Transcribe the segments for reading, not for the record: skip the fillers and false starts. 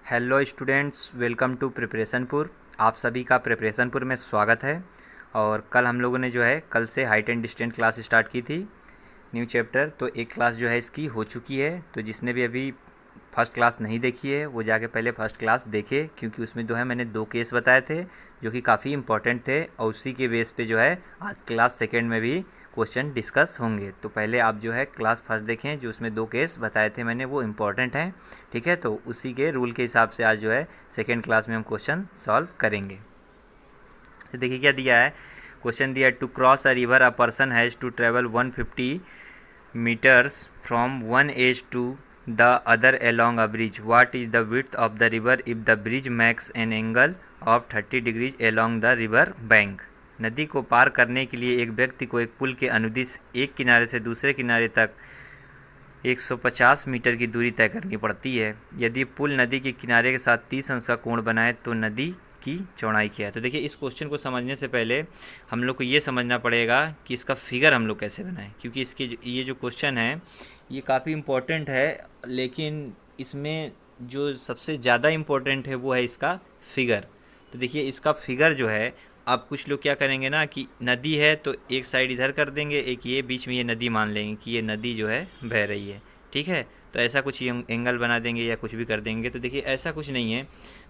Hello students, welcome to प्रिपरेशनपुर। आप सभी का प्रिपरेशनपुर में स्वागत है। और कल हम लोगों ने कल से height and distance class start की थी, न्यू चैप्टर। तो एक क्लास इसकी हो चुकी है। तो जिसने भी अभी फर्स्ट क्लास नहीं देखी है वो जाके पहले फर्स्ट क्लास देखे, क्योंकि उसमें मैंने 2 केस बताए थे जो कि काफ़ी इंपॉर्टेंट थे, और उसी के बेस पे आज क्लास सेकेंड में भी क्वेश्चन डिस्कस होंगे। तो पहले आप क्लास फर्स्ट देखें, जो उसमें 2 केस बताए थे मैंने, वो इम्पॉर्टेंट हैं। ठीक है, तो उसी के रूल के हिसाब से आज सेकेंड क्लास में हम क्वेश्चन सॉल्व करेंगे। तो देखिए क्या दिया है। क्वेश्चन दिया है, to cross a river a person has to travel 150 meters from one edge to the other along a bridge. What is the width of the river if the bridge makes an angle of 30 degrees along the river bank? नदी को पार करने के लिए एक व्यक्ति को एक पुल के अनुदिश एक किनारे से दूसरे किनारे तक 150 मीटर की दूरी तय करनी पड़ती है। यदि पुल नदी के किनारे के साथ 30 अंश का कोण बनाए तो नदी की चौड़ाई क्या है। तो देखिए, इस क्वेश्चन को समझने से पहले हम लोग को ये समझना पड़ेगा कि इसका फिगर हम लोग कैसे बनाएं, क्योंकि इसके ये जो क्वेश्चन है ये काफ़ी इम्पोर्टेंट है। लेकिन इसमें जो सबसे ज़्यादा इम्पोर्टेंट है वो है इसका फिगर। तो देखिए, इसका फिगर आप कुछ लोग क्या करेंगे ना कि नदी है तो एक साइड इधर कर देंगे, एक ये बीच में ये नदी मान लेंगे कि ये नदी बह रही है। ठीक है, तो ऐसा कुछ एंगल बना देंगे या कुछ भी कर देंगे। तो देखिए, ऐसा कुछ नहीं है।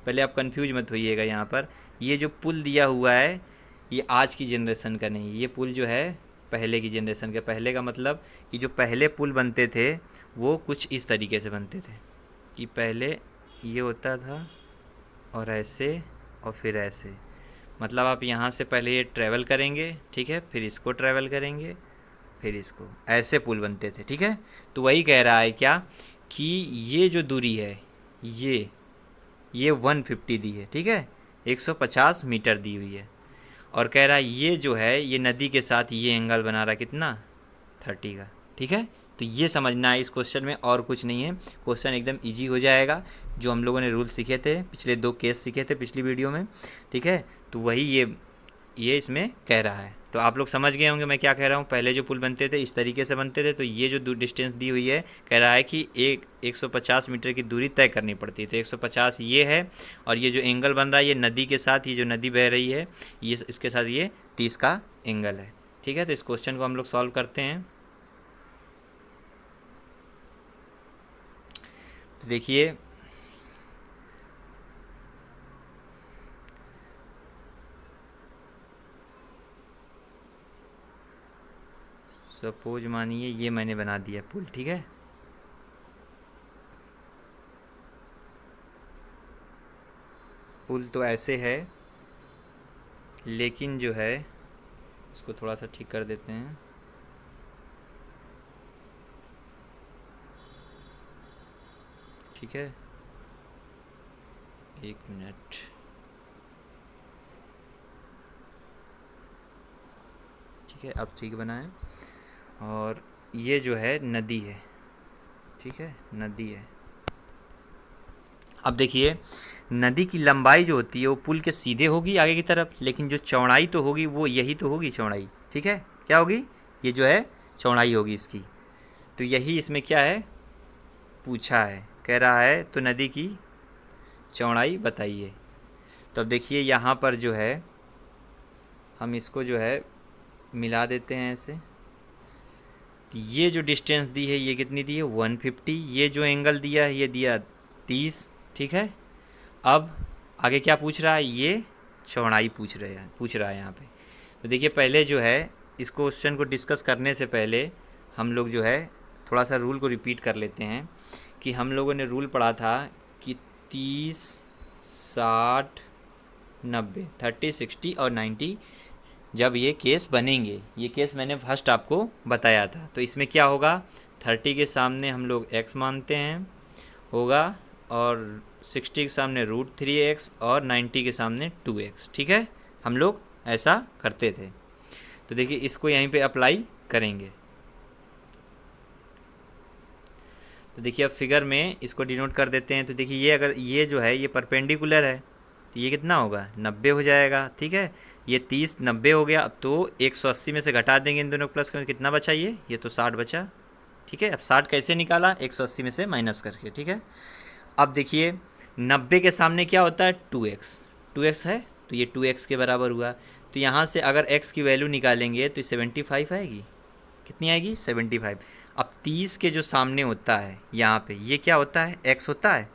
पहले आप कंफ्यूज मत होइएगा। यहाँ पर ये जो पुल दिया हुआ है ये आज की जनरेशन का नहीं, ये पुल पहले की जनरेशन का। पहले का मतलब कि जो पहले पुल बनते थे वो कुछ इस तरीके से बनते थे कि पहले ये होता था और ऐसे और फिर ऐसे। मतलब आप यहाँ से पहले ये ट्रैवल करेंगे, ठीक है, फिर इसको ट्रैवल करेंगे, फिर इसको, ऐसे पुल बनते थे। ठीक है, तो वही कह रहा है क्या कि ये जो दूरी है ये 150 दी है। ठीक है, 150 मीटर दी हुई है, और कह रहा है ये ये नदी के साथ ये एंगल बना रहा है कितना, 30 का। ठीक है, तो ये समझना है इस क्वेश्चन में, और कुछ नहीं है। क्वेश्चन एकदम इजी हो जाएगा। जो हम लोगों ने रूल सीखे थे, पिछले 2 केस सीखे थे पिछली वीडियो में। ठीक है, तो वही ये इसमें कह रहा है। तो आप लोग समझ गए होंगे मैं क्या कह रहा हूँ। पहले जो पुल बनते थे इस तरीके से बनते थे, तो ये जो डिस्टेंस दी हुई है कह रहा है कि 150 मीटर की दूरी तय करनी पड़ती है। तो 150 ये है, और ये जो एंगल बन रहा है ये नदी के साथ, ये जो नदी बह रही है ये इसके साथ ये 30 का एंगल है। ठीक है, तो इस क्वेश्चन को हम लोग सॉल्व करते हैं। तो देखिए, सपोज मानिए ये मैंने बना दिया पुल। ठीक है, पुल तो ऐसे है, लेकिन इसको थोड़ा सा ठीक कर देते हैं। ठीक है, 1 मिनट। ठीक है, अब ठीक बनाएं। और ये नदी है। ठीक है, नदी है। अब देखिए, नदी की लंबाई जो होती है वो पुल के सीधे होगी आगे की तरफ, लेकिन जो चौड़ाई तो होगी वो यही तो होगी चौड़ाई। ठीक है, क्या होगी, ये चौड़ाई होगी इसकी। तो यही इसमें क्या है पूछा है, कह रहा है तो नदी की चौड़ाई बताइए। तो अब देखिए, यहाँ पर हम इसको मिला देते हैं ऐसे। ये जो डिस्टेंस दी है ये कितनी दी है, 150। ये जो एंगल दिया है ये दिया 30। ठीक है, अब आगे क्या पूछ रहा है, ये चौड़ाई पूछ रहा है यहाँ पे। तो देखिए, पहले इस क्वेश्चन को डिस्कस करने से पहले हम लोग थोड़ा सा रूल को रिपीट कर लेते हैं। कि हम लोगों ने रूल पढ़ा था कि 30, 60, 90, 30, 60 और 90 जब ये केस बनेंगे, ये केस मैंने फर्स्ट आपको बताया था। तो इसमें क्या होगा, 30 के सामने हम लोग x मानते हैं होगा, और 60 के सामने √3x, और 90 के सामने 2x। ठीक है, हम लोग ऐसा करते थे। तो देखिए, इसको यहीं पे अप्लाई करेंगे। तो देखिए, अब फिगर में इसको डिनोट कर देते हैं। तो देखिए, ये अगर ये ये परपेंडिकुलर है तो ये कितना होगा, 90 हो जाएगा। ठीक है, ये 30 90 हो गया। अब तो 180 में से घटा देंगे इन दोनों प्लस करके, कितना बचा, ये तो 60 बचा। ठीक है, अब 60 कैसे निकाला, 180 में से माइनस करके। ठीक है, अब देखिए 90 के सामने क्या होता है 2x, 2x है तो ये 2x के बराबर हुआ। तो यहाँ से अगर x की वैल्यू निकालेंगे तो 75 आएगी। कितनी आएगी 75। अब 30 के जो सामने होता है यहाँ पे ये क्या होता है x होता है,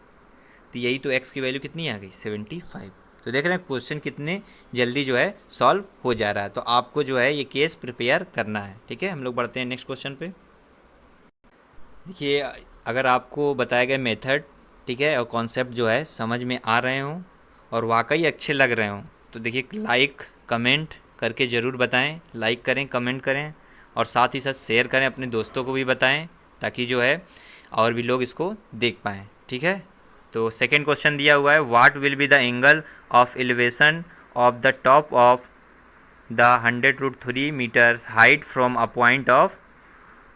तो यही तो x की वैल्यू कितनी आ गई 75। तो देख रहे हैं क्वेश्चन कितने जल्दी जो है सॉल्व हो जा रहा है। तो आपको जो है ये केस प्रिपेयर करना है। ठीक है, हम लोग बढ़ते हैं नेक्स्ट क्वेश्चन पे। देखिए अगर आपको बताया गया मेथड ठीक है और कॉन्सेप्ट जो है समझ में आ रहे हों और वाकई अच्छे लग रहे हों तो देखिए लाइक कमेंट करके ज़रूर बताएं, लाइक करें कमेंट करें और साथ ही साथ शेयर करें, अपने दोस्तों को भी बताएं ताकि जो है और भी लोग इसको देख पाएँ। ठीक है, तो सेकंड क्वेश्चन दिया हुआ है what will be the angle of elevation of the top of the 100√3 metres height from a point of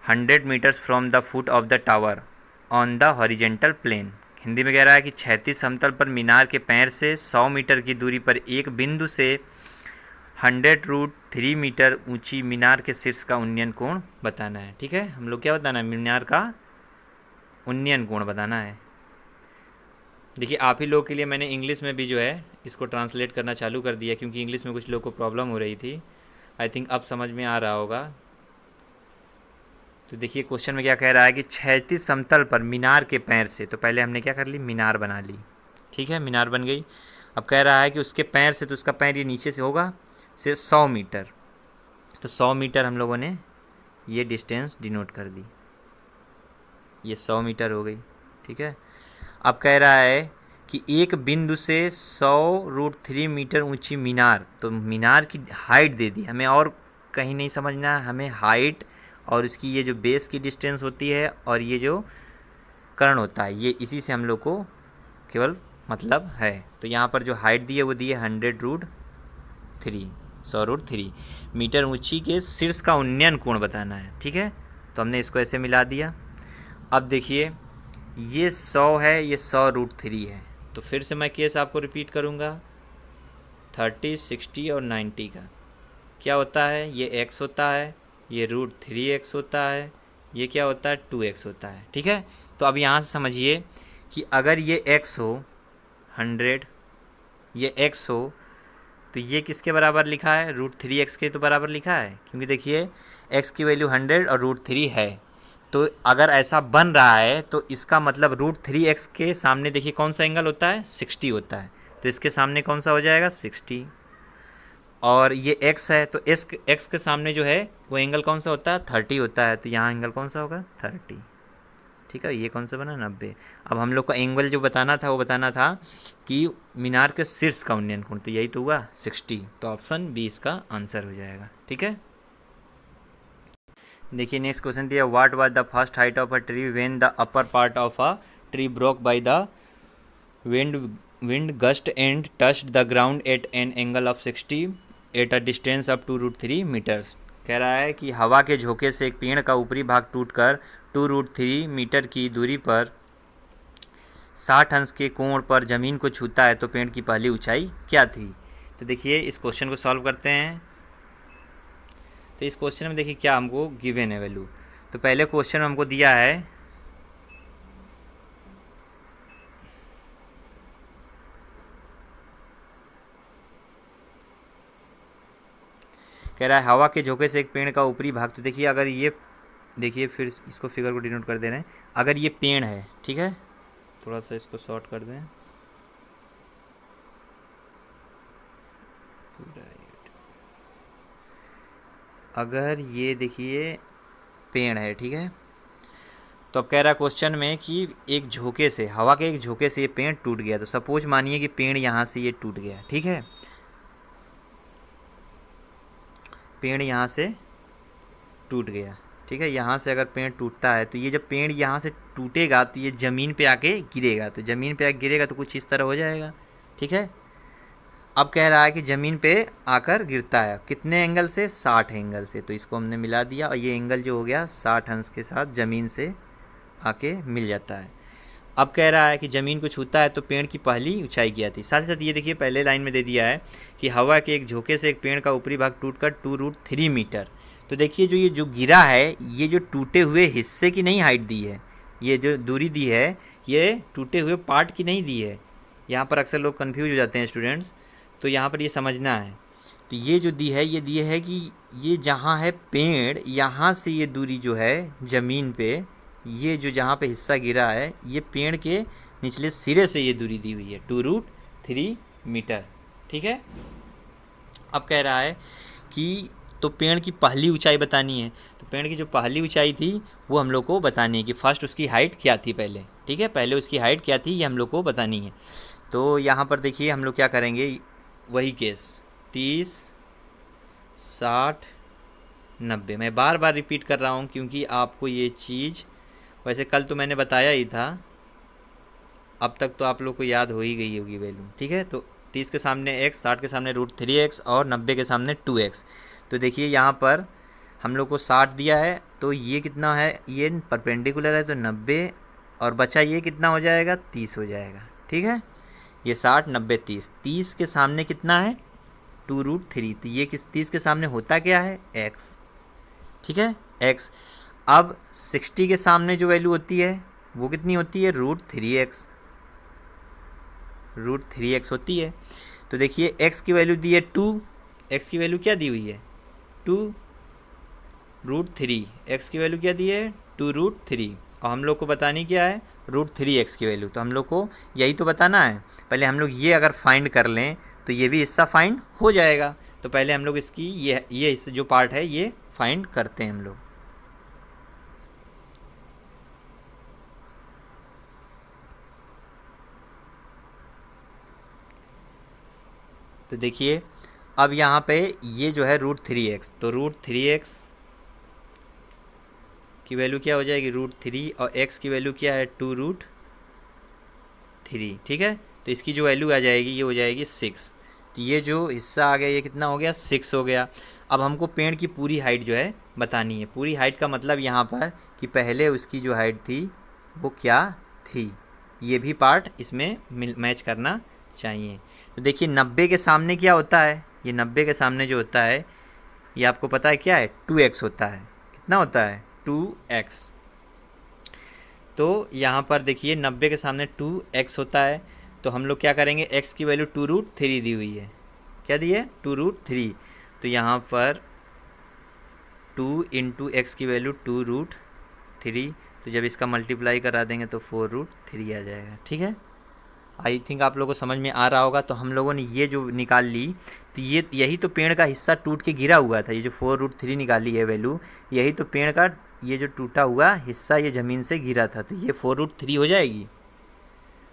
100 metres from the foot of the tower on the horizontal plane. Hindi में कह रहा है कि क्षैतिज समतल पर मीनार के पैर से 100 मीटर की दूरी पर एक बिंदु से 100√3 मीटर ऊंची मीनार के शीर्ष का उन्नयन कोण बताना है। ठीक है, हम लोग क्या बताना है, मीनार का उन्नयन कोण बताना है। देखिए आप ही लोग के लिए मैंने इंग्लिश में भी जो है इसको ट्रांसलेट करना चालू कर दिया क्योंकि इंग्लिश में कुछ लोग को प्रॉब्लम हो रही थी। आई थिंक अब समझ में आ रहा होगा। तो देखिए क्वेश्चन में क्या कह रहा है कि क्षैतिज समतल पर मीनार के पैर से, तो पहले हमने क्या कर ली मीनार बना ली। ठीक है, मीनार बन गई। अब कह रहा है कि उसके पैर से, तो उसका पैर ये नीचे से होगा से 100 मीटर, तो 100 मीटर हम लोगों ने ये डिस्टेंस डिनोट कर दी, ये 100 मीटर हो गई। ठीक है, अब कह रहा है कि एक बिंदु से 100√3 मीटर ऊंची मीनार, तो मीनार की हाइट दे दी हमें और कहीं नहीं समझना है, हमें हाइट और इसकी ये जो बेस की डिस्टेंस होती है और ये जो कर्ण होता है ये इसी से हम लोग को केवल मतलब है। तो यहाँ पर जो हाइट दी है वो दी है 100√3 मीटर ऊंची के शीर्ष का उन्नयन कोण बताना है। ठीक है, तो हमने इसको ऐसे मिला दिया। अब देखिए ये 100 है, ये 100√3 है, तो फिर से मैं केस आपको रिपीट करूँगा 30, 60 और 90 का क्या होता है, ये x होता है, ये √3x होता है, ये क्या होता है 2x होता है। ठीक है, तो अब यहाँ से समझिए कि अगर ये x हो 100, ये x हो तो ये किसके बराबर लिखा है, √3x के तो बराबर लिखा है क्योंकि देखिए x की वैल्यू 100 और √3 है। तो अगर ऐसा बन रहा है तो इसका मतलब √3x के सामने देखिए कौन सा एंगल होता है 60 होता है, तो इसके सामने कौन सा हो जाएगा 60। और ये x है तो x के सामने जो है वो एंगल कौन सा होता है 30 होता है, तो यहाँ एंगल कौन सा होगा 30। ठीक है, ये कौन सा बना 90। अब हम लोग को एंगल जो बताना था वो बताना था कि मीनार के शीर्ष का उन्नयन कोण, तो यही तो हुआ 60, तो ऑप्शन बी इसका आंसर हो जाएगा। ठीक है, देखिए नेक्स्ट क्वेश्चन दिया what was the first height of a tree when the upper part of a tree broke by the wind gust and touched the ground at an angle of 60 at a distance of 2√3 metres. कह रहा है कि हवा के झोंके से एक पेड़ का ऊपरी भाग टूटकर 2√3 मीटर की दूरी पर 60 अंश के कोण पर ज़मीन को छूता है तो पेड़ की पहली ऊंचाई क्या थी। तो देखिए इस क्वेश्चन को सॉल्व करते हैं। तो इस क्वेश्चन में देखिए क्या हमको गिवन है वैल्यू। तो पहले क्वेश्चन में हमको दिया है कह रहा है हवा के झोंके से एक पेड़ का ऊपरी भाग, तो देखिए अगर ये देखिए फिर इसको फिगर को डिनोट कर दे रहे हैं। अगर ये पेड़ है ठीक है, थोड़ा सा इसको शॉर्ट कर दें, अगर ये देखिए पेड़ है ठीक है, तो अब कह रहा है क्वेश्चन में कि एक झोंके से, हवा के एक झोंके से ये पेड़ टूट गया। तो सपोज मानिए कि पेड़ यहाँ से ये टूट गया, ठीक है, पेड़ यहाँ से टूट गया, ठीक है, यहाँ से अगर पेड़ टूटता है तो ये जब पेड़ यहाँ से टूटेगा तो ये ज़मीन पे आके गिरेगा, तो ज़मीन पे आके गिरेगा तो कुछ इस तरह हो जाएगा, ठीक है। अब कह रहा है कि ज़मीन पे आकर गिरता है कितने एंगल से, 60 एंगल से, तो इसको हमने मिला दिया और ये एंगल जो हो गया 60 अंश के साथ ज़मीन से आके मिल जाता है। अब कह रहा है कि ज़मीन को छूता है तो पेड़ की पहली ऊंचाई क्या थी। साथ ही साथ ये देखिए पहले लाइन में दे दिया है कि हवा के एक झोंके से एक पेड़ का ऊपरी भाग टूटकर 2√3 मीटर। तो देखिए जो ये जो गिरा है ये जो टूटे हुए हिस्से की नहीं हाइट दी है, ये जो दूरी दी है ये टूटे हुए पार्ट की नहीं दी है, यहाँ पर अक्सर लोग कंफ्यूज हो जाते हैं स्टूडेंट्स, तो यहाँ पर ये समझना है। तो ये जो दी है, ये दी है कि ये जहाँ है पेड़, यहाँ से ये दूरी जो है ज़मीन पे, ये जो जहाँ पे हिस्सा गिरा है, ये पेड़ के निचले सिरे से ये दूरी दी हुई है 2√3 मीटर। ठीक है। अब कह रहा है कि तो पेड़ की पहली ऊंचाई बतानी है। तो पेड़ की जो पहली ऊंचाई थी वो हम लोग को बतानी है कि फर्स्ट उसकी हाइट क्या थी पहले। ठीक है, पहले उसकी हाइट क्या थी ये हम लोग को बतानी है। तो यहाँ पर देखिए हम लोग क्या करेंगे, वही केस 30, 60, 90। मैं बार बार रिपीट कर रहा हूँ क्योंकि आपको ये चीज़, वैसे कल तो मैंने बताया ही था, अब तक तो आप लोग को याद हो ही गई होगी वैल्यू। ठीक है, तो 30 के सामने x, 60 के सामने √3x और 90 के सामने 2x। तो देखिए यहाँ पर हम लोग को 60 दिया है, तो ये कितना है, ये परपेंडिकुलर है तो 90, और बचा ये कितना हो जाएगा, 30 हो जाएगा। ठीक है, ये 60, 90, 30। 30 के सामने कितना है, 2√3, तो ये किस 30 के सामने होता क्या है, x। ठीक है, x। अब 60 के सामने जो वैल्यू होती है वो कितनी होती है, √3x। √3x होती है। तो देखिए x की वैल्यू दी है 2, x की वैल्यू क्या दी हुई है, 2√3। x की वैल्यू क्या दी है, 2√3, और हम लोग को बतानी क्या है, √3x की वैल्यू। तो हम लोग को यही तो बताना है। पहले हम लोग ये अगर फाइंड कर लें तो ये भी हिस्सा फाइंड हो जाएगा। तो पहले हम लोग इसकी ये हिस्सा जो पार्ट है ये फाइंड करते हैं हम लोग। तो देखिए अब यहाँ पे ये जो है √3x, तो √3x की वैल्यू क्या हो जाएगी, √3, और x की वैल्यू क्या है, 2√3। ठीक है, तो इसकी जो वैल्यू आ जाएगी ये हो जाएगी 6। तो ये जो हिस्सा आ गया ये कितना हो गया, 6 हो गया। अब हमको पेड़ की पूरी हाइट जो है बतानी है। पूरी हाइट का मतलब यहाँ पर कि पहले उसकी जो हाइट थी वो क्या थी, ये भी पार्ट इसमें मैच करना चाहिए। तो देखिए 90 के सामने क्या होता है, ये 90 के सामने जो होता है ये आपको पता है क्या है, 2x होता है। कितना होता है, 2x। तो यहाँ पर देखिए 90 के सामने 2x होता है, तो हम लोग क्या करेंगे, x की वैल्यू 2√3 दी हुई है। क्या दी है, 2√3। तो यहाँ पर 2 इंटू एक्स की वैल्यू 2√3, तो जब इसका मल्टीप्लाई करा देंगे तो 4√3 आ जाएगा। ठीक है, आई थिंक आप लोगों को समझ में आ रहा होगा। तो हम लोगों ने ये जो निकाल ली, तो ये यही तो पेड़ का हिस्सा टूट के गिरा हुआ था। ये जो 4√3 निकाली है वैल्यू, यही तो पेड़ का ये जो टूटा हुआ हिस्सा ये ज़मीन से गिरा था, तो ये 4√3 हो जाएगी।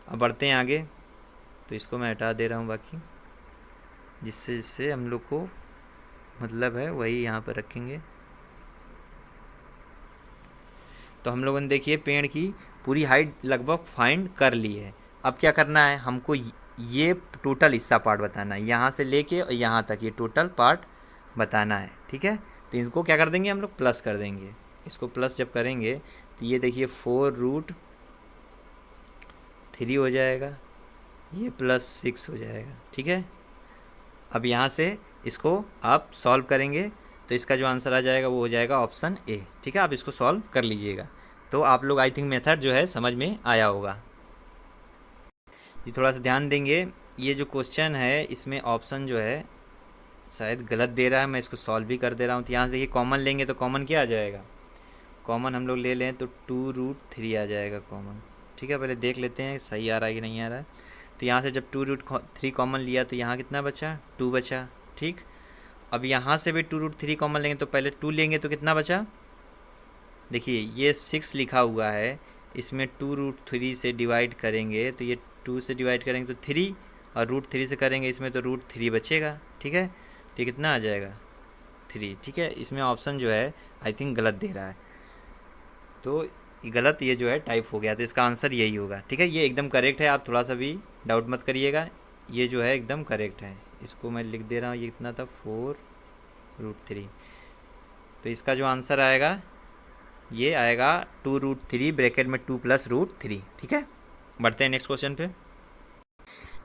अब बढ़ते हैं आगे, तो इसको मैं हटा दे रहा हूँ बाकी, जिससे हम लोग को मतलब है वही यहाँ पर रखेंगे। तो हम लोगों ने देखिए पेड़ की पूरी हाइट लगभग फाइंड कर ली है। अब क्या करना है, हमको ये टोटल हिस्सा पार्ट बताना है, यहाँ से लेके और यहाँ तक ये टोटल पार्ट बताना है। ठीक है, तो इनको क्या कर देंगे हम लोग, प्लस कर देंगे। इसको प्लस जब करेंगे तो ये देखिए 4√3 हो जाएगा, ये +6 हो जाएगा। ठीक है, अब यहाँ से इसको आप सॉल्व करेंगे तो इसका जो आंसर आ जाएगा वो हो जाएगा ऑप्शन ए। ठीक है, आप इसको सॉल्व कर लीजिएगा। तो आप लोग आई थिंक मेथड जो है समझ में आया होगा। ये थोड़ा सा ध्यान देंगे, ये जो क्वेश्चन है इसमें ऑप्शन जो है शायद गलत दे रहा है, मैं इसको सॉल्व भी कर दे रहा हूँ। तो यहाँ से देखिए कॉमन लेंगे तो कॉमन क्या आ जाएगा, कॉमन हम लोग ले लें तो 2√3 आ जाएगा कॉमन। ठीक है, पहले देख लेते हैं सही आ रहा है कि नहीं आ रहा है। तो यहाँ से जब 2√3 कॉमन लिया तो यहाँ कितना बचा, 2 बचा। ठीक, अब यहाँ से भी 2√3 कॉमन लेंगे तो पहले 2 लेंगे तो कितना बचा, देखिए ये 6 लिखा हुआ है, इसमें 2√3 से डिवाइड करेंगे तो ये 2 से डिवाइड करेंगे तो 3, और √3 से करेंगे इसमें तो √3 बचेगा। ठीक है, तो ये कितना आ जाएगा, 3। ठीक है, इसमें ऑप्शन जो है आई थिंक गलत दे रहा है, तो गलत ये जो है टाइप हो गया, तो इसका आंसर यही होगा। ठीक है, ये एकदम करेक्ट है, आप थोड़ा सा भी डाउट मत करिएगा, ये जो है एकदम करेक्ट है। इसको मैं लिख दे रहा हूँ, ये कितना था, 4√3। तो इसका जो आंसर आएगा ये आएगा 2√3 ब्रैकेट में 2 + √3। ठीक है, बढ़ते हैं नेक्स्ट क्वेश्चन पे।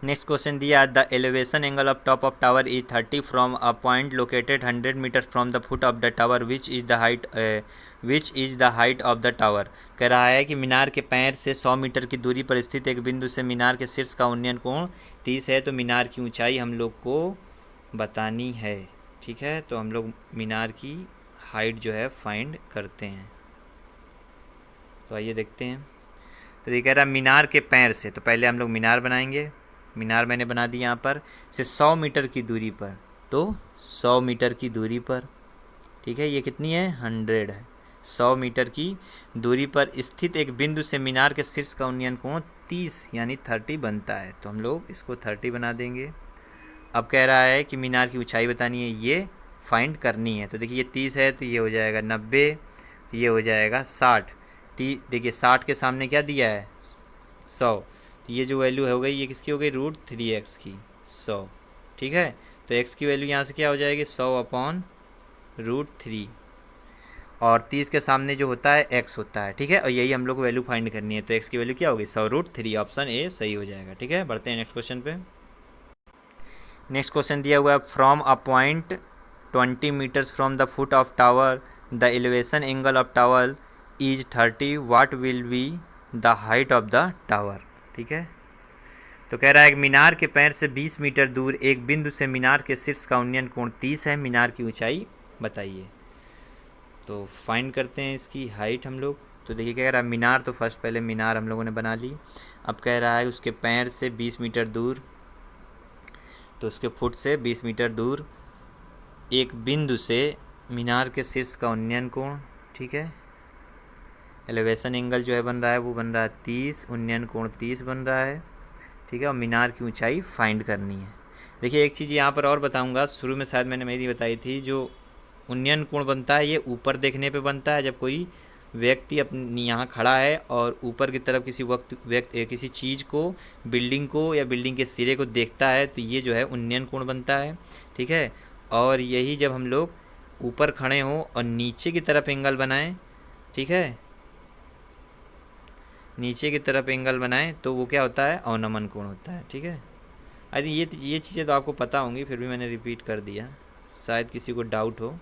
नेक्स्ट क्वेश्चन दिया, the elevation angle of top of tower is 30 from a point located 100 metre from the foot of the tower which is the height of the tower. कह रहा है कि मीनार के पैर से 100 मीटर की दूरी पर स्थित एक बिंदु से मीनार के शीर्ष का उन्नयन कोण 30 है, तो मीनार की ऊंचाई हम लोग को बतानी है। ठीक है, तो हम लोग मीनार की हाइट जो है फाइंड करते हैं। तो आइए देखते हैं। तो ये कह रहा है मीनार के पैर से, तो पहले हम लोग मीनार बनाएंगे। मीनार मैंने बना दी यहाँ पर से 100 मीटर की दूरी पर, तो 100 मीटर की दूरी पर, ठीक है, ये कितनी है 100 है। 100 मीटर की दूरी पर स्थित एक बिंदु से मीनार के शीर्ष का उन्नयन कोण 30 यानी 30 बनता है, तो हम लोग इसको 30 बना देंगे। अब कह रहा है कि मीनार की ऊंचाई बतानी है, ये फाइंड करनी है। तो देखिए ये 30 है तो ये हो जाएगा 90, ये हो जाएगा 60। देखिए 60 के सामने क्या दिया है 100, तो ये जो वैल्यू हो गई ये किसकी हो गई √3x की 100। ठीक है, तो x की वैल्यू यहाँ से क्या हो जाएगी 100/√3, और 30 के सामने जो होता है x होता है। ठीक है, और यही हम लोग को वैल्यू फाइंड करनी है, तो x की वैल्यू क्या होगी 100√3, ऑप्शन ए सही हो जाएगा। ठीक है, बढ़ते हैं नेक्स्ट क्वेश्चन पे। नेक्स्ट क्वेश्चन दिया हुआ है, from a point 20 metres from the foot of tower the elevation angle of tower is 30, what will be the height of the tower. ठीक है, तो कह रहा है कि मीनार के पैर से 20 मीटर दूर एक बिंदु से मीनार के शीर्ष का उन्नयन कोण 30 है, मीनार की ऊंचाई बताइए। तो फाइंड करते हैं इसकी हाइट हम लोग। तो देखिए कह रहा है मीनार, तो फर्स्ट पहले मीनार हम लोगों ने बना ली। अब कह रहा है उसके पैर से 20 मीटर दूर, तो उसके फुट से 20 मीटर दूर एक बिंदु से मीनार के शीर्ष का उन्नयन कोण, ठीक है, एलिवेशन एंगल जो है बन रहा है वो बन रहा है 30, उन्नयन कोण 30 बन रहा है। ठीक है, और मीनार की ऊंचाई फाइंड करनी है। देखिए एक चीज़ यहाँ पर और बताऊँगा, शुरू में शायद मैंने मेरी बताई थी, जो उन्नयन कोण बनता है ये ऊपर देखने पे बनता है। जब कोई व्यक्ति अपनी यहाँ खड़ा है और ऊपर की तरफ किसी चीज़ को, बिल्डिंग को या बिल्डिंग के सिरे को देखता है, तो ये जो है उन्नयन कोण बनता है। ठीक है, और यही जब हम लोग ऊपर खड़े हों और नीचे की तरफ एंगल बनाएं, ठीक है, नीचे की तरफ एंगल बनाएं, तो वो क्या होता है अवनमन कोण होता है। ठीक है, आई थिंक ये चीज़ें तो आपको पता होंगी, फिर भी मैंने रिपीट कर दिया, शायद किसी को डाउट हो।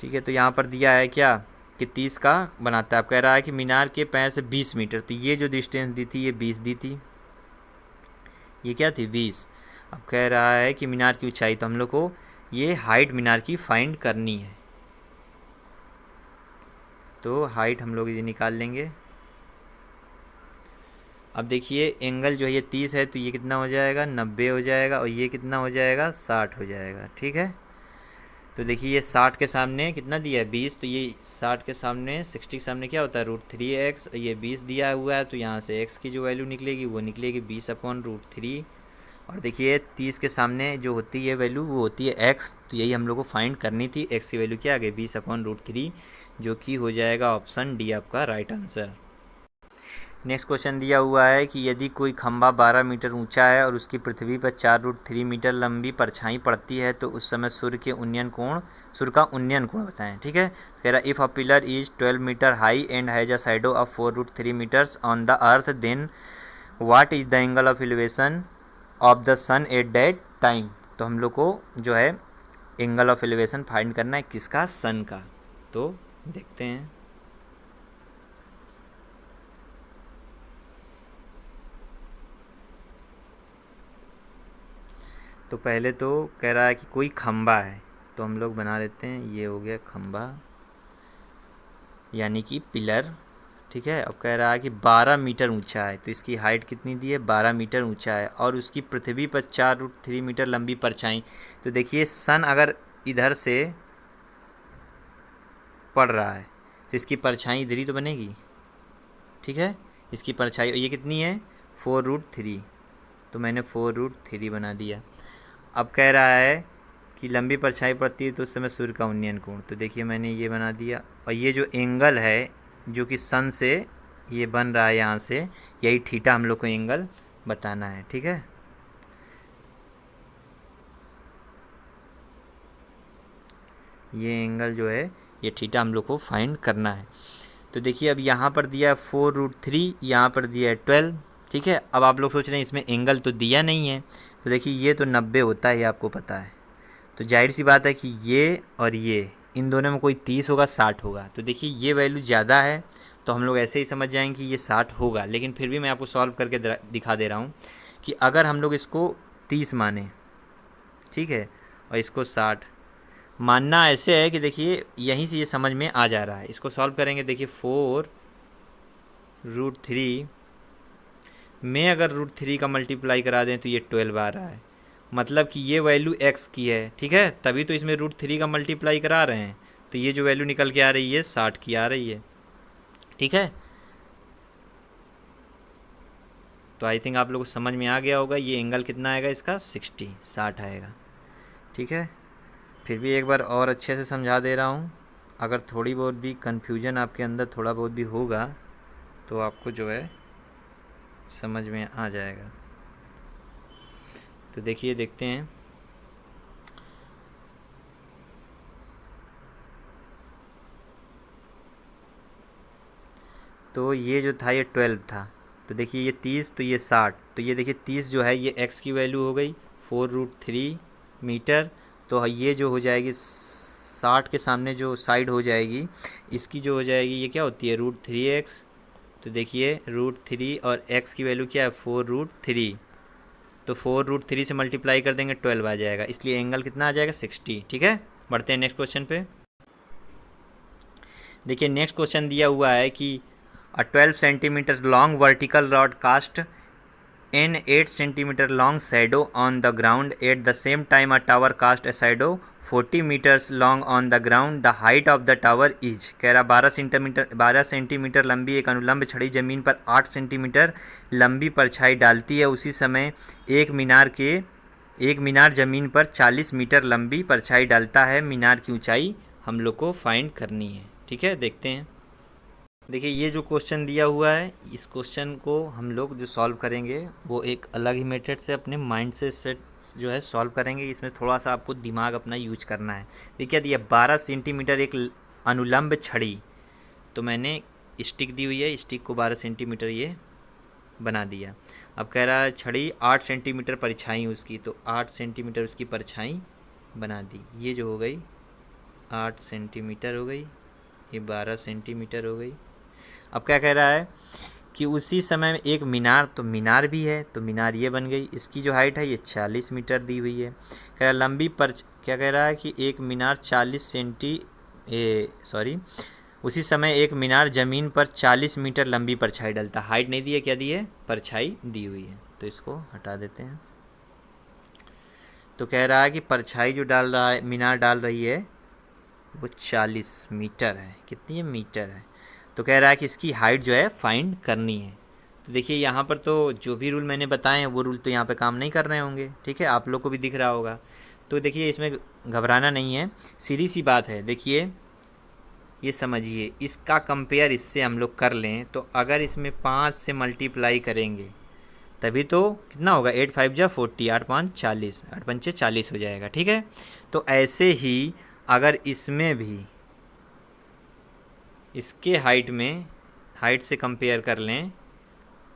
ठीक है, तो यहाँ पर दिया है क्या कि 30 का बनाता है। अब कह रहा है कि मीनार के पैर से 20 मीटर, तो ये जो डिस्टेंस दी थी ये 20 दी थी, ये क्या थी 20। अब कह रहा है कि मीनार की ऊंचाई, तो हम लोग को ये हाइट मीनार की फाइंड करनी है। तो हाइट हम लोग ये निकाल लेंगे। अब देखिए एंगल जो है ये 30 है, तो ये कितना हो जाएगा 90 हो जाएगा, और ये कितना हो जाएगा 60 हो जाएगा। ठीक है, तो देखिए ये 60 के सामने कितना दिया है 20, तो ये 60 के सामने 60 के सामने क्या होता है √3x, और ये 20 दिया हुआ है, तो यहाँ से x की जो वैल्यू निकलेगी वो निकलेगी 20/√3। और देखिए 30 के सामने जो होती है वैल्यू वो होती है x, तो यही हम लोग को फाइंड करनी थी। x की वैल्यू क्या आ गई 20/√3, जो कि हो जाएगा ऑप्शन डी आपका राइट आंसर। नेक्स्ट क्वेश्चन दिया हुआ है कि यदि कोई खंभा 12 मीटर ऊंचा है और उसकी पृथ्वी पर 4√3 मीटर लंबी परछाई पड़ती है, तो उस समय सूर्य का उन्नयन कोण बताएं। ठीक है, कह रहा if a pillar is 12 metre high and has a shadow of 4√3 metres on the earth, then what is the angle of elevation of the sun at that time. तो हम लोग को जो है एंगल ऑफ एलिवेशन फाइंड करना है, किसका, सन का। तो देखते हैं। तो पहले तो कह रहा है कि कोई खंबा है, तो हम लोग बना लेते हैं, ये हो गया खंबा यानी कि पिलर। ठीक है, अब कह रहा है कि 12 मीटर ऊंचा है, तो इसकी हाइट कितनी दी है 12 मीटर ऊंचा है, और उसकी पृथ्वी पर 4√3 मीटर लंबी परछाई। तो देखिए सन अगर इधर से पड़ रहा है तो इसकी परछाई इधर ही तो बनेगी। ठीक है, इसकी परछाई ये कितनी है 4√3, तो मैंने 4√3 बना दिया। अब कह रहा है कि लंबी परछाई पड़ती है तो उस समय सूर्य का उन्नयन कोण, तो देखिए मैंने ये बना दिया। और ये जो एंगल है जो कि सन से ये बन रहा है यहाँ से, यही थीटा हम लोग को एंगल बताना है। ठीक है, ये एंगल जो है ये थीटा हम लोग को फाइंड करना है। तो देखिए अब यहाँ पर दिया है 4√3, यहाँ पर दिया है 12। ठीक है, अब आप लोग सोच रहे हैं इसमें एंगल तो दिया नहीं है, तो देखिए ये तो 90 होता है, ये आपको पता है। तो जाहिर सी बात है कि ये और ये इन दोनों में कोई 30 होगा 60 होगा। तो देखिए ये वैल्यू ज़्यादा है, तो हम लोग ऐसे ही समझ जाएंगे कि ये 60 होगा। लेकिन फिर भी मैं आपको सॉल्व करके दिखा दे रहा हूँ कि अगर हम लोग इसको 30 माने, ठीक है, और इसको 60 मानना ऐसे है कि देखिए यहीं से ये समझ में आ जा रहा है। इसको सॉल्व करेंगे, देखिए 4√3 में अगर √3 का मल्टीप्लाई करा दें तो ये 12 आ रहा है, मतलब कि ये वैल्यू x की है। ठीक है, तभी तो इसमें √3 का मल्टीप्लाई करा रहे हैं, तो ये जो वैल्यू निकल के आ रही है 60 की आ रही है। ठीक है, तो आई थिंक आप लोगों को समझ में आ गया होगा ये एंगल कितना आएगा, इसका 60 आएगा। ठीक है, फिर भी एक बार और अच्छे से समझा दे रहा हूँ। अगर थोड़ी बहुत भी कन्फ्यूजन आपके अंदर थोड़ा बहुत भी होगा तो आपको जो है समझ में आ जाएगा। तो देखिए देखते हैं, तो ये जो था ये 12 था, तो देखिए ये 30, तो ये 60, तो ये देखिए 30 जो है ये x की वैल्यू हो गई 4√3 मीटर। तो ये जो हो जाएगी 60 के सामने जो साइड हो जाएगी इसकी जो हो जाएगी ये क्या होती है √3x। तो देखिए √3 और x की वैल्यू क्या है 4√3, तो 4√3 से मल्टीप्लाई कर देंगे 12 आ जाएगा, इसलिए एंगल कितना आ जाएगा 60। ठीक है, बढ़ते हैं नेक्स्ट क्वेश्चन पे। देखिए नेक्स्ट क्वेश्चन दिया हुआ है कि a 12 centimeter long vertical rod cast an 8 centimeter long shadow on the ground. At the same time a tower cast a shadow 40 meters long on the ground. The height of the tower is, कह रहा 12 centimetre लंबी एक अनुलंब छड़ी जमीन पर 8 centimetre लंबी परछाई डालती है। उसी समय एक मीनार जमीन पर 40 मीटर लंबी परछाई डालता है। मीनार की ऊंचाई हम लोग को फाइंड करनी है। ठीक है, देखते हैं। देखिए ये जो क्वेश्चन दिया हुआ है इस क्वेश्चन को हम लोग जो सॉल्व करेंगे वो एक अलग ही मेथड से अपने माइंड से सेट जो है सॉल्व करेंगे। इसमें थोड़ा सा आपको दिमाग अपना यूज करना है। देखिए दिया 12 सेंटीमीटर एक अनुलंब छड़ी, तो मैंने स्टिक दी हुई है, स्टिक को 12 सेंटीमीटर ये बना दिया। अब कह रहा है छड़ी 8 सेंटीमीटर परछाई उसकी, तो 8 सेंटीमीटर उसकी परछाई बना दी। ये जो हो गई 8 सेंटीमीटर हो गई, ये 12 सेंटीमीटर हो गई। अब क्या कह रहा है कि उसी समय में एक मीनार, तो मीनार भी है, तो मीनार ये बन गई। इसकी जो हाइट है ये 40 मीटर दी हुई है। कह रहा लंबी पर क्या कह रहा है कि एक मीनार 40 उसी समय एक मीनार ज़मीन पर 40 मीटर लंबी परछाई डालता। हाइट नहीं दी है, क्या दी है, परछाई दी हुई है, तो इसको हटा देते हैं। तो कह रहा है कि परछाई जो डाल रहा है मीनार डाल रही है वो 40 मीटर है। कितनी है, मीटर है। तो कह रहा है कि इसकी हाइट जो है फाइंड करनी है। तो देखिए यहाँ पर तो जो भी रूल मैंने बताए हैं वो रूल तो यहाँ पे काम नहीं कर रहे होंगे। ठीक है, आप लोग को भी दिख रहा होगा। तो देखिए इसमें घबराना नहीं है, सीधी सी बात है। देखिए ये समझिए, इसका कंपेयर इससे हम लोग कर लें तो अगर इसमें 5 से मल्टीप्लाई करेंगे तभी तो कितना होगा, 8 5 जा 40, 8 5 40, 8 पंचे 40 हो जाएगा। ठीक है, तो ऐसे ही अगर इसमें भी इसके हाइट से कंपेयर कर लें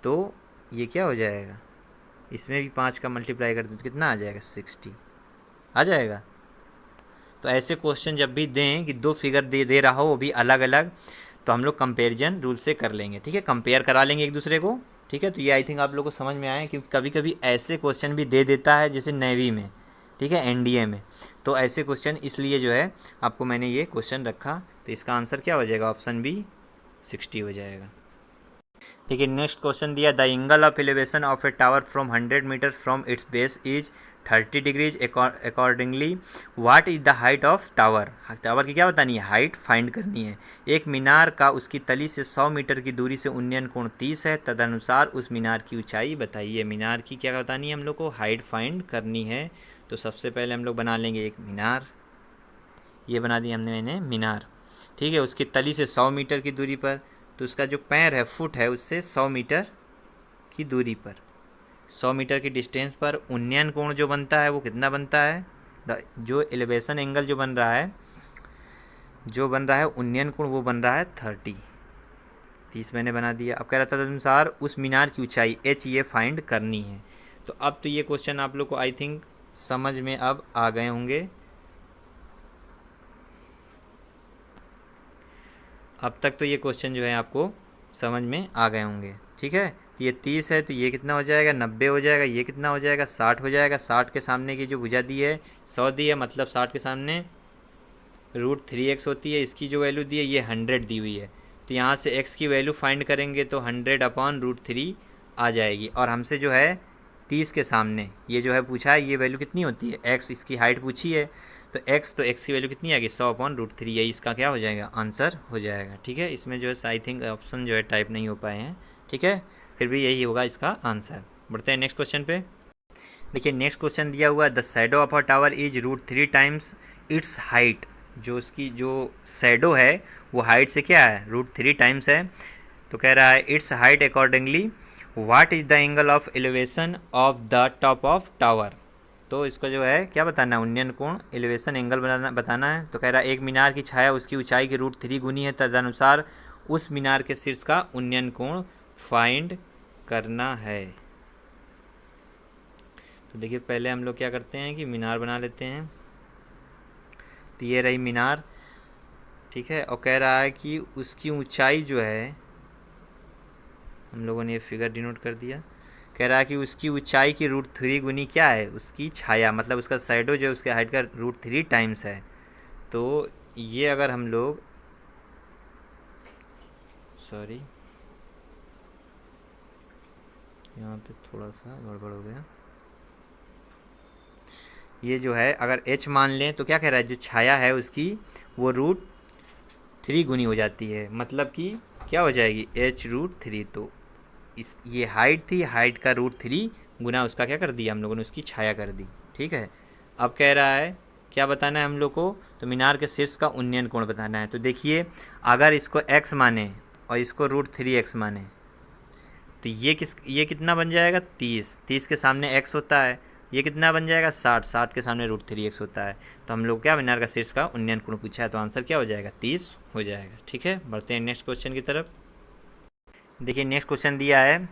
तो ये क्या हो जाएगा, इसमें भी 5 का मल्टीप्लाई कर दें तो कितना आ जाएगा, 60 आ जाएगा। तो ऐसे क्वेश्चन जब भी दें कि दो फिगर दे रहा हो वो भी अलग अलग, तो हम लोग कंपेरिजन रूल से कर लेंगे। ठीक है, कंपेयर करा लेंगे एक दूसरे को। ठीक है, तो ये आई थिंक आप लोग को समझ में आए, क्योंकि कभी कभी ऐसे क्वेश्चन भी दे देता है जैसे नेवी में, ठीक है, एनडीए में। तो ऐसे क्वेश्चन इसलिए जो है आपको मैंने ये क्वेश्चन रखा। तो इसका आंसर क्या हो जाएगा, ऑप्शन बी 60 हो जाएगा। देखिए नेक्स्ट क्वेश्चन दिया, the angle of elevation of a tower from 100 metre from its base is 30 degrees. Accordingly what is the height of tower. Tower की क्या बतानी है, हाइट फाइंड करनी है। एक मीनार का उसकी तली से 100 मीटर की दूरी से उन्नयन कोण 30 है, तदनुसार उस मीनार की ऊंचाई बताइए। मीनार की क्या बतानी है हम लोग को, हाइट फाइंड करनी है। तो सबसे पहले हम लोग बना लेंगे एक मीनार, ये बना दिया मैंने मीनार। ठीक है, उसकी तली से 100 मीटर की दूरी पर, तो उसका जो पैर है फुट है उससे 100 मीटर की दूरी पर, 100 मीटर की डिस्टेंस पर उन्नयन कोण जो बनता है वो कितना बनता है, जो एलिवेशन एंगल जो बन रहा है उन्नयन कोण वो बन रहा है 30। 30 मैंने बना दिया। अब कह रहा था तदनुसार उस मीनार की ऊंचाई एच ये फाइंड करनी है। तो अब तो ये क्वेश्चन आप लोग को आई थिंक समझ में अब आ गए होंगे। अब तक तो ये क्वेश्चन जो है आपको समझ में आ गए होंगे। ठीक है, तो ये 30 है तो ये कितना हो जाएगा, 90 हो जाएगा। ये कितना हो जाएगा, 60 हो जाएगा। 60 के सामने की जो भुजा दी है 100 दी है, मतलब 60 के सामने √3x होती है। इसकी जो वैल्यू दी है ये 100 दी हुई है, तो यहाँ से x की वैल्यू फाइंड करेंगे तो 100/√3 आ जाएगी। और हमसे जो है 30 के सामने ये जो है पूछा है ये वैल्यू कितनी होती है, x इसकी हाइट पूछी है, तो x की वैल्यू कितनी आएगी, 100/√3। यही इसका क्या हो जाएगा, आंसर हो जाएगा। ठीक है, इसमें जो है आई थिंक ऑप्शन जो है टाइप नहीं हो पाए हैं। ठीक है, फिर भी यही होगा इसका आंसर। बढ़ते हैं नेक्स्ट क्वेश्चन पे। देखिए नेक्स्ट क्वेश्चन दिया हुआ है, the shadow of a tower is √3 times it's height. जो उसकी जो शैडो है वो हाइट से क्या है, √3 टाइम्स है। तो कह रहा है it's height accordingly what is the angle of elevation of the top of tower. तो इसको जो है क्या बताना है, उन्नयन कोण एलिवेशन एंगल बताना है। तो कह रहा है एक मीनार की छाया उसकी ऊंचाई की √3 गुनी है, तदनुसार उस मीनार के शीर्ष का उन्नयन कोण फाइंड करना है। तो देखिए पहले हम लोग क्या करते हैं कि मीनार बना लेते हैं। तो ये रही मीनार, ठीक है। और कह रहा है कि उसकी ऊंचाई जो है, हम लोगों ने ये फिगर डिनोट कर दिया। कह रहा है कि उसकी ऊंचाई की √3 गुनी क्या है, उसकी छाया, मतलब उसका शैडो जो है उसके हाइट का √3 टाइम्स है। तो ये अगर हम लोग सॉरी यहाँ पे थोड़ा सा गड़बड़ हो गया। ये जो है अगर h मान लें तो क्या कह रहा है, जो छाया है उसकी वो √3 गुनी हो जाती है, मतलब कि क्या हो जाएगी, h√3। तो इस ये हाइट थी, हाइट का √3 गुना उसका क्या कर दिया हम लोगों ने, उसकी छाया कर दी। ठीक है, अब कह रहा है क्या बताना है हम लोग को, तो मीनार के शीर्ष का उन्नयन कोण बताना है। तो देखिए अगर इसको x माने और इसको √3x माने तो ये कितना बन जाएगा, 30 के सामने x होता है। ये कितना बन जाएगा, 60 के सामने √3x होता है। तो हम लोग क्या मीनार का शीर्ष का उन्नयन कोण पूछा है, तो आंसर क्या हो जाएगा, 30 हो जाएगा। ठीक है, बढ़ते हैं नेक्स्ट क्वेश्चन की तरफ। देखिए नेक्स्ट क्वेश्चन दिया है,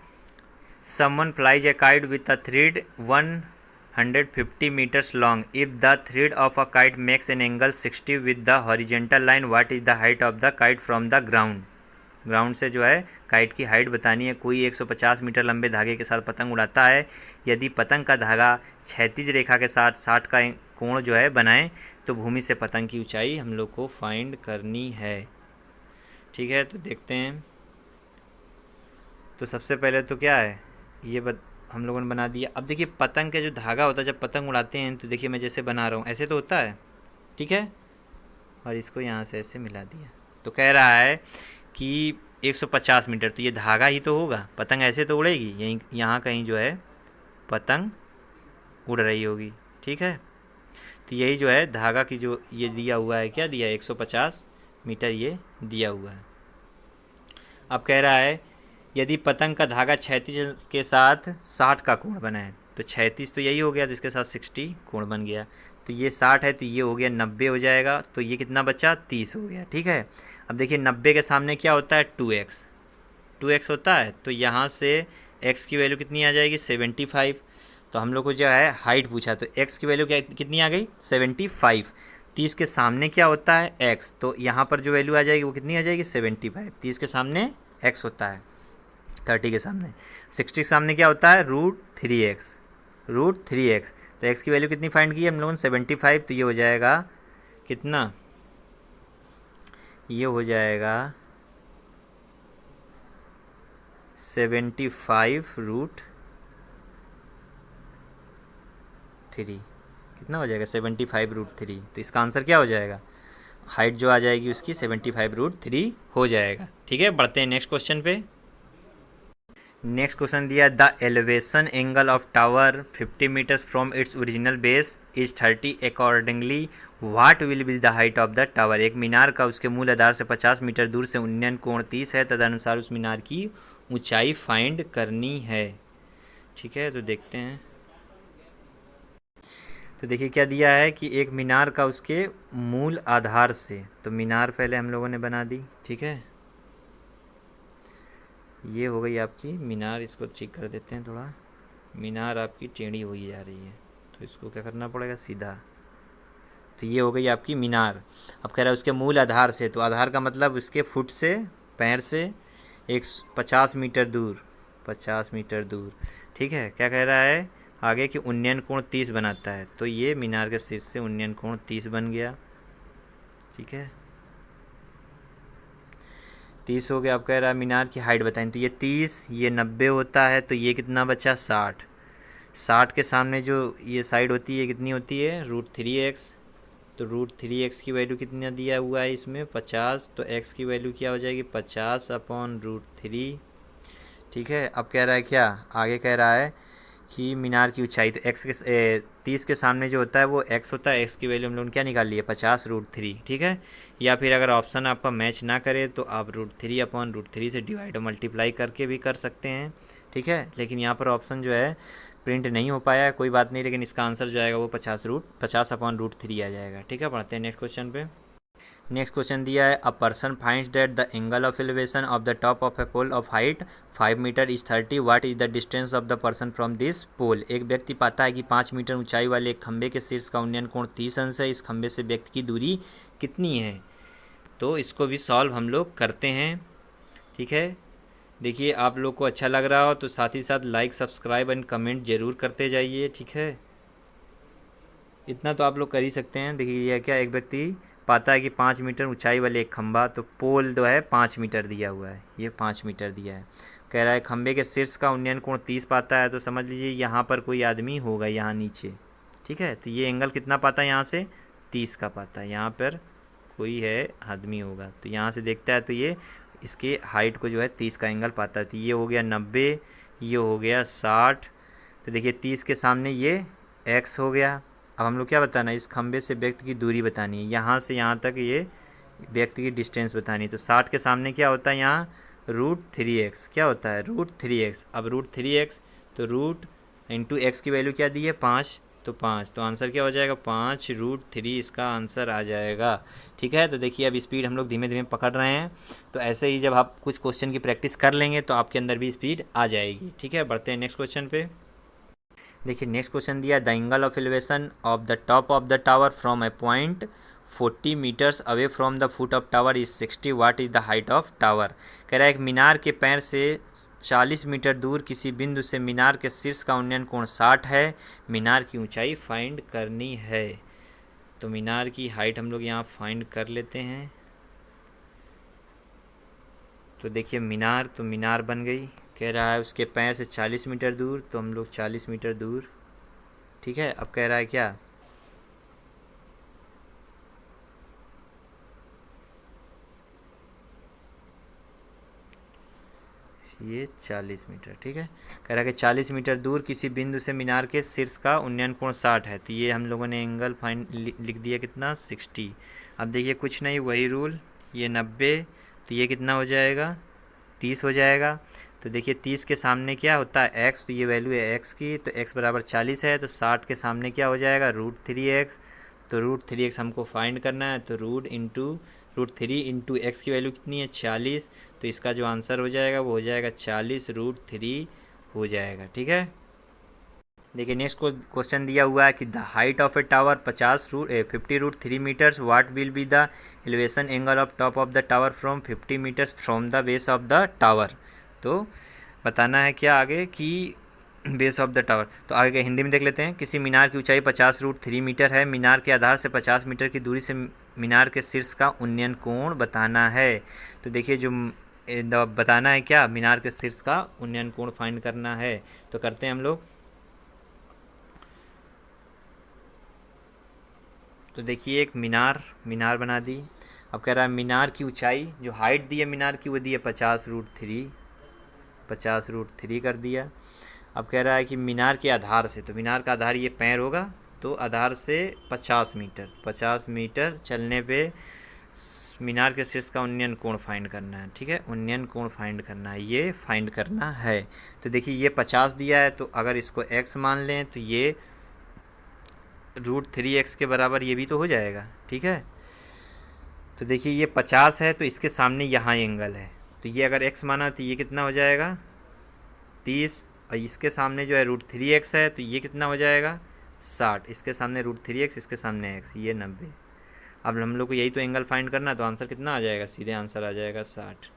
someone flies a kite with a thread 150 metres long, if the thread of a kite makes an angle 60 with the horizontal line, what is the height of the kite from the ground. Ground से जो है kite की height बतानी है। कोई 150 metre लंबे धागे के साथ पतंग उड़ाता है, यदि पतंग का धागा क्षैतिज रेखा के साथ 60 का कोण जो है बनाए तो भूमि से पतंग की ऊंचाई हम लोग को फाइंड करनी है। ठीक है, तो देखते हैं। तो सबसे पहले तो क्या है, हम लोगों ने बना दिया। अब देखिए पतंग का जो धागा होता है जब पतंग उड़ाते हैं तो देखिए मैं जैसे बना रहा हूँ ऐसे तो होता है, ठीक है, और इसको यहाँ से ऐसे मिला दिया। तो कह रहा है कि 150 मीटर, तो ये धागा ही तो होगा, पतंग ऐसे तो उड़ेगी, यहीं यहाँ कहीं जो है पतंग उड़ रही होगी। ठीक है, तो यही जो है धागा की जो ये दिया हुआ है, क्या दिया है, 150 मीटर ये दिया हुआ है। अब कह रहा है यदि पतंग का धागा क्षैतिज के साथ 60 का कोण बनाए, तो क्षैतिज तो यही हो गया, तो इसके साथ 60 कोण बन गया। तो ये 60 है तो ये हो गया 90 हो जाएगा, तो ये कितना बचा, 30 हो गया। ठीक है, अब देखिए 90 के सामने क्या होता है, 2x होता है, तो यहाँ से x की वैल्यू कितनी आ जाएगी, 75। तो हम लोग को जो है हाइट पूछा तो x की वैल्यू क्या कितनी आ गई, 75। 30 के सामने क्या होता है, x, तो यहाँ पर जो वैल्यू आ जाएगी वो कितनी आ जाएगी, 75। 30 के सामने x होता है, 30 के सामने। 60 के सामने क्या होता है, √3x। तो x की वैल्यू कितनी फाइंड की हम लोगों ने, 75। तो ये हो जाएगा कितना, ये हो जाएगा 75√3। कितना हो जाएगा, 75√3। तो इसका आंसर क्या हो जाएगा, हाइट जो आ जाएगी उसकी 75√3 हो जाएगा। ठीक है, बढ़ते हैं नेक्स्ट क्वेश्चन पे। नेक्स्ट क्वेश्चन दिया, the elevation angle of tower 50 metres from its original base is 30, accordingly what will be the height of the tower. एक मीनार का उसके मूल आधार से 50 मीटर दूर से उन्नयन कोण 30 है, तदनुसार उस मीनार की ऊंचाई फाइंड करनी है। ठीक है, तो देखते हैं। तो देखिए क्या दिया है कि एक मीनार का उसके मूल आधार से, तो मीनार पहले हम लोगों ने बना दी। ठीक है, ये हो गई आपकी मीनार, इसको ठीक कर देते हैं थोड़ा। मीनार आपकी टेढ़ी हुई जा रही है, तो इसको क्या करना पड़ेगा, सीधा। तो ये हो गई आपकी मीनार। अब कह रहा है उसके मूल आधार से, तो आधार का मतलब उसके फुट से, पैर से 50 मीटर दूर, 50 मीटर दूर। ठीक है, क्या कह रहा है आगे कि उन्नयन कोण 30 बनाता है, तो ये मीनार के शीर्ष से उन्नयन कोण 30 बन गया। ठीक है, 30 हो गया। अब कह रहा है मीनार की हाइट बताएं, तो ये 30, ये 90 होता है, तो ये कितना बचा, 60। 60 के सामने जो ये साइड होती है कितनी होती है, √3x। तो √3x की वैल्यू कितना दिया हुआ है इसमें, 50। तो x की वैल्यू क्या हो जाएगी, 50/√3। ठीक है, अब कह रहा है क्या, आगे कह रहा है कि मीनार की ऊंचाई, तो x के 30 के सामने जो होता है वो x होता है, x की वैल्यू हम लोगों ने क्या निकाल ली है, 50√3। ठीक है, या फिर अगर ऑप्शन आपका मैच ना करे तो आप √3/√3 से डिवाइड और मल्टीप्लाई करके भी कर सकते हैं। ठीक है, लेकिन यहाँ पर ऑप्शन जो है प्रिंट नहीं हो पाया है, कोई बात नहीं, लेकिन इसका आंसर जो आएगा वो 50/√3 आ जाएगा। ठीक है, पढ़ते हैं नेक्स्ट क्वेश्चन पे। नेक्स्ट क्वेश्चन दिया है, a person finds that the angle of elevation of the top of a pole of height 5 metre is 30, what is the distance of the person from this pole. एक व्यक्ति पाता है कि 5 metre ऊंचाई वाले एक खंबे के शीर्ष का उन्नयन कोण 30 अंश है, इस खंबे से व्यक्ति की दूरी कितनी है। तो इसको भी सॉल्व हम लोग करते हैं। ठीक है, देखिए आप लोग को अच्छा लग रहा हो तो साथ ही साथ लाइक, सब्सक्राइब एंड कमेंट जरूर करते जाइए। ठीक है, इतना तो आप लोग कर ही सकते हैं। देखिए यह क्या, एक व्यक्ति पाता है कि 5 मीटर ऊंचाई वाले एक खंबा, तो पोल जो है 5 मीटर दिया हुआ है, ये 5 मीटर दिया है। कह रहा है खंबे के शीर्ष का उन्नयन कोण 30 पाता है, तो समझ लीजिए यहाँ पर कोई आदमी होगा यहाँ नीचे। ठीक है, तो ये एंगल कितना पाता है यहाँ से, 30 का पाता है। यहाँ पर कोई है आदमी होगा, तो यहाँ से देखता है तो ये इसके हाइट को जो है 30 का एंगल पाता है। तो ये हो गया 90, ये हो गया 60। तो देखिए 30 के सामने ये x हो गया। अब हम लोग क्या बताना है, इस खंबे से व्यक्ति की दूरी बतानी है, यहाँ से यहाँ तक ये व्यक्ति की डिस्टेंस बतानी है। तो 60 के सामने क्या होता है यहाँ, √3x। क्या होता है, √3x। अब √3x, तो रूट इंटू एक्स की वैल्यू क्या दी है, 5, तो 5। तो आंसर क्या हो जाएगा, 5√3 इसका आंसर आ जाएगा। ठीक है, तो देखिए अब स्पीड हम लोग धीमे धीमे पकड़ रहे हैं, तो ऐसे ही जब आप कुछ क्वेश्चन की प्रैक्टिस कर लेंगे तो आपके अंदर भी स्पीड आ जाएगी। ठीक है, बढ़ते हैं नेक्स्ट क्वेश्चन पे। देखिए नेक्स्ट क्वेश्चन दिया, the angle of elevation of the top of the tower from a point 40 metres away from the foot of tower is 60, what is the height of tower. कह रहा है एक मीनार के पैर से 40 मीटर दूर किसी बिंदु से मीनार के शीर्ष का उन्नयन कोण 60 है, मीनार की ऊंचाई फाइंड करनी है। तो मीनार की हाइट हम लोग यहाँ फाइंड कर लेते हैं। तो देखिए मीनार, तो मीनार बन गई। कह रहा है उसके पैर से 40 मीटर दूर, तो हम लोग 40 मीटर दूर। ठीक है, अब कह रहा है क्या, ये 40 मीटर। ठीक है, कह रहा है कि 40 मीटर दूर किसी बिंदु से मीनार के शीर्ष का उन्नयन कोण 60 है, तो ये हम लोगों ने एंगल फाइंड लिख दिया कितना, 60। अब देखिए कुछ नहीं, वही रूल, ये 90, तो ये कितना हो जाएगा, 30 हो जाएगा। तो देखिए 30 के सामने क्या होता है, x, तो ये वैल्यू है x की, तो x बराबर 40 है, तो 60 के सामने क्या हो जाएगा, √3x। तो √3x हमको फाइंड करना है, तो √3 × x की वैल्यू कितनी है, 40। तो इसका जो आंसर हो जाएगा वो हो जाएगा 40√3 हो जाएगा। ठीक है, देखिए नेक्स्ट क्वेश्चन दिया हुआ है कि the height of a tower 50√3 metres, what will be the elevation angle of top of the tower from 50 metres from the base of the tower. तो बताना है क्या आगे कि बेस ऑफ द टावर। तो आगे हिंदी में देख लेते हैं, किसी मीनार की ऊंचाई 50√3 मीटर है, मीनार के आधार से 50 मीटर की दूरी से मीनार के शीर्ष का उन्नयन कोण बताना है। तो देखिए जो बताना है क्या, मीनार के शीर्ष का उन्नयन कोण फाइंड करना है। तो करते हैं हम लोग। तो देखिए एक मीनार बना दी। अब कह रहा है मीनार की ऊंचाई, जो हाइट दी है मीनार की वो दी है 50√3 कर दिया। अब कह रहा है कि मीनार के आधार से, तो मीनार का आधार ये पैर होगा, तो आधार से 50 मीटर चलने पे मीनार के शीर्ष का उन्नयन कोण फाइंड करना है। ठीक है, उन्नयन कोण फाइंड करना है, ये फाइंड करना है। तो देखिए ये 50 दिया है, तो अगर इसको x मान लें तो ये √3x के बराबर ये भी तो हो जाएगा। ठीक है, तो देखिए ये 50 है, तो इसके सामने यहाँ एंगल है, तो ये अगर x माना तो ये कितना हो जाएगा 30, और इसके सामने जो है √3x है तो ये कितना हो जाएगा 60, इसके सामने √3x, इसके सामने x, ये 90। अब हम लोग को यही तो एंगल फाइंड करना है, तो आंसर कितना आ जाएगा, सीधे आंसर आ जाएगा 60।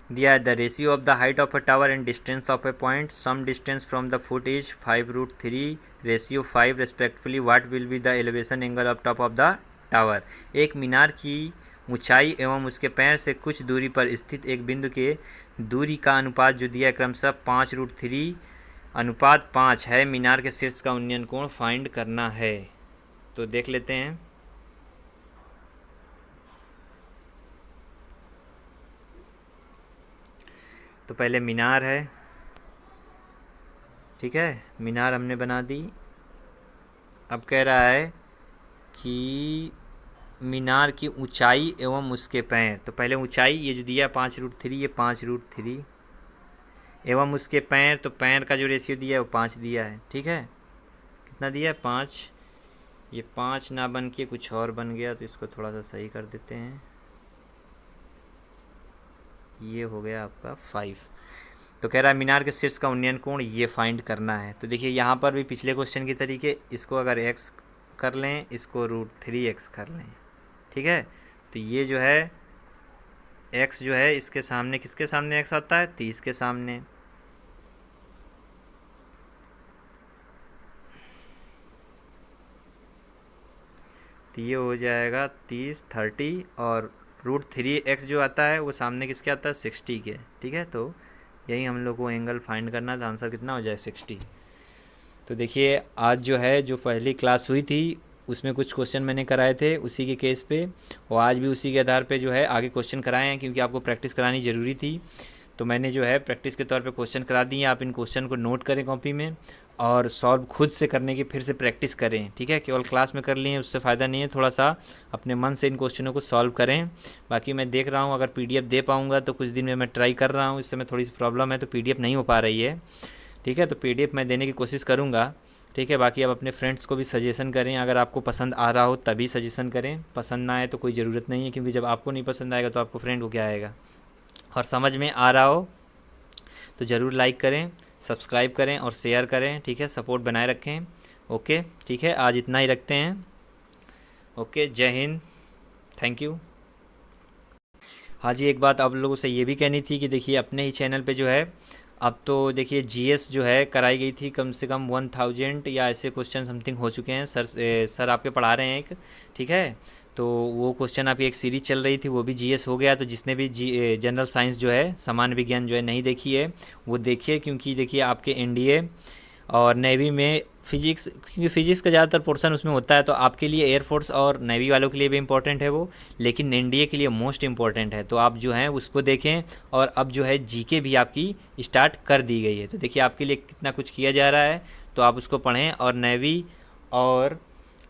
दिया है the ratio of the height of a tower and distance of a point, some distance from the foot is 5√3 ratio 5 respectively, what will be the elevation angle of top of the tower. एक मीनार की ऊंचाई एवं उसके पैर से कुछ दूरी पर स्थित एक बिंदु के दूरी का अनुपात जो दिया है क्रमशः 5√3:5 है। मीनार के शीर्ष का उन्नयन कोण फाइंड करना है। तो देख लेते हैं। तो पहले मीनार है, ठीक है, मीनार हमने बना दी। अब कह रहा है कि मीनार की ऊंचाई एवं उसके पैर, तो पहले ऊंचाई ये जो दिया 5√3, ये 5√3 एवं उसके पैर, तो पैर का जो रेशियो दिया है वो 5 दिया है, ठीक है, कितना दिया है 5, ये 5 ना बन के कुछ और बन गया, तो इसको थोड़ा सा सही कर देते हैं, ये हो गया आपका 5। तो कह रहा है मीनार के शीर्ष का उन्नयन कोण ये फाइंड करना है। तो देखिए यहाँ पर भी पिछले क्वेश्चन के तरीके, इसको अगर x कर लें, इसको √3x कर लें, ठीक है, तो ये जो है x जो है इसके सामने, किसके सामने x आता है, 30 के सामने, तो ये हो जाएगा 30 और √3x जो आता है वो सामने किसके आता है 60 के, ठीक है। तो यही हम लोग को एंगल फाइंड करना था, आंसर कितना हो जाए 60। तो देखिए आज जो है जो पहली क्लास हुई थी उसमें कुछ क्वेश्चन मैंने कराए थे उसी के केस पे, और आज भी उसी के आधार पे जो है आगे क्वेश्चन कराए हैं, क्योंकि आपको प्रैक्टिस करानी ज़रूरी थी। तो मैंने जो है प्रैक्टिस के तौर पे क्वेश्चन करा दिए। आप इन क्वेश्चन को नोट करें कॉपी में और सॉल्व खुद से करने की फिर से प्रैक्टिस करें, ठीक है। केवल क्लास में कर लिए उससे फ़ायदा नहीं है, थोड़ा सा अपने मन से इन क्वेश्चनों को सॉल्व करें। बाकी मैं देख रहा हूँ अगर PDF दे पाऊँगा तो कुछ दिन में मैं ट्राई कर रहा हूँ, इस समय थोड़ी सी प्रॉब्लम है तो PDF नहीं हो पा रही है, ठीक है। तो PDF मैं देने की कोशिश करूँगा, ठीक है। बाकी आप अपने फ्रेंड्स को भी सजेशन करें, अगर आपको पसंद आ रहा हो तभी सजेशन करें, पसंद ना आए तो कोई ज़रूरत नहीं है, क्योंकि जब आपको नहीं पसंद आएगा तो आपको फ्रेंड को क्या आएगा। और समझ में आ रहा हो तो ज़रूर लाइक करें, सब्सक्राइब करें और शेयर करें, ठीक है, सपोर्ट बनाए रखें। ओके, ठीक है, आज इतना ही रखते हैं। ओके, जय हिंद, थैंक यू। हाँ जी, एक बात आप लोगों से ये भी कहनी थी कि देखिए अपने ही चैनल पे जो है अब तो देखिए GS जो है कराई गई थी, कम से कम 1000 या ऐसे क्वेश्चन समथिंग हो चुके हैं। सर आपके पढ़ा रहे हैं एक, ठीक है। तो वो क्वेश्चन आपकी एक सीरीज चल रही थी, वो भी GS हो गया। तो जिसने भी जनरल साइंस जो है, सामान्य विज्ञान जो है नहीं देखी है वो देखिए, क्योंकि देखिए आपके NDA और नेवी में फिजिक्स, क्योंकि फिजिक्स का ज़्यादातर पोर्शन उसमें होता है, तो आपके लिए एयरफोर्स और नेवी वालों के लिए भी इम्पोर्टेंट है वो, लेकिन NDA के लिए मोस्ट इम्पॉर्टेंट है। तो आप जो है उसको देखें, और अब जो है GK भी आपकी स्टार्ट कर दी गई है। तो देखिए आपके लिए कितना कुछ किया जा रहा है, तो आप उसको पढ़ें। और नेवी और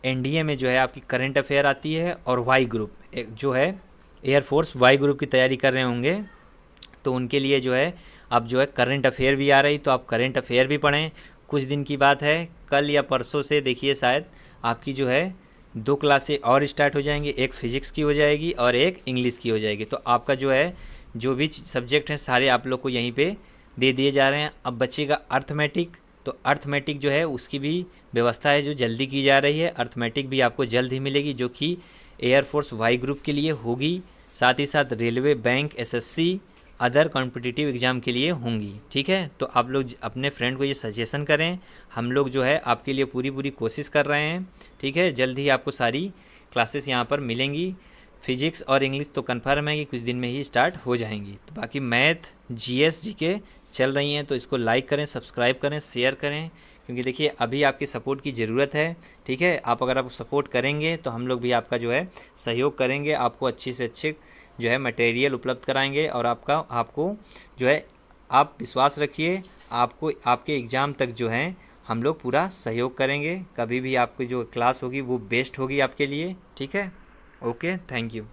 NDA में जो है आपकी करंट अफेयर आती है, और वाई ग्रुप जो है एयरफोर्स वाई ग्रुप की तैयारी कर रहे होंगे तो उनके लिए जो है अब जो है करंट अफेयर भी आ रही, तो आप करंट अफेयर भी पढ़ें। कुछ दिन की बात है, कल या परसों से देखिए शायद आपकी जो है 2 क्लासें और स्टार्ट हो जाएंगी, एक फ़िज़िक्स की हो जाएगी और एक इंग्लिश की हो जाएगी। तो आपका जो है जो भी सब्जेक्ट हैं सारे आप लोग को यहीं पे दे दिए जा रहे हैं। अब बचेगा अर्थमेटिक, तो अर्थमेटिक जो है उसकी भी व्यवस्था है जो जल्दी की जा रही है। अर्थमेटिक भी आपको जल्द ही मिलेगी, जो कि एयरफोर्स वाई ग्रुप के लिए होगी, साथ ही साथ railway, bank, SSC, other competitive exam के लिए होंगी, ठीक है। तो आप लोग अपने फ्रेंड को ये सजेशन करें, हम लोग जो है आपके लिए पूरी कोशिश कर रहे हैं, ठीक है। जल्द ही आपको सारी क्लासेस यहाँ पर मिलेंगी। फिजिक्स और इंग्लिश तो कन्फर्म है कि कुछ दिन में ही स्टार्ट हो जाएंगी। तो बाकी मैथ, GS, GK चल रही हैं, तो इसको लाइक करें, सब्सक्राइब करें, शेयर करें, क्योंकि देखिए अभी आपकी सपोर्ट की ज़रूरत है, ठीक है। आप अगर आप सपोर्ट करेंगे तो हम लोग भी आपका जो है सहयोग करेंगे, आपको अच्छे से अच्छे जो है मटेरियल उपलब्ध कराएंगे, और आपको जो है आप विश्वास रखिए, आपको आपके एग्ज़ाम तक जो है हम लोग पूरा सहयोग करेंगे। कभी भी आपकी जो क्लास होगी वो बेस्ट होगी आपके लिए, ठीक है। Okay, thank you.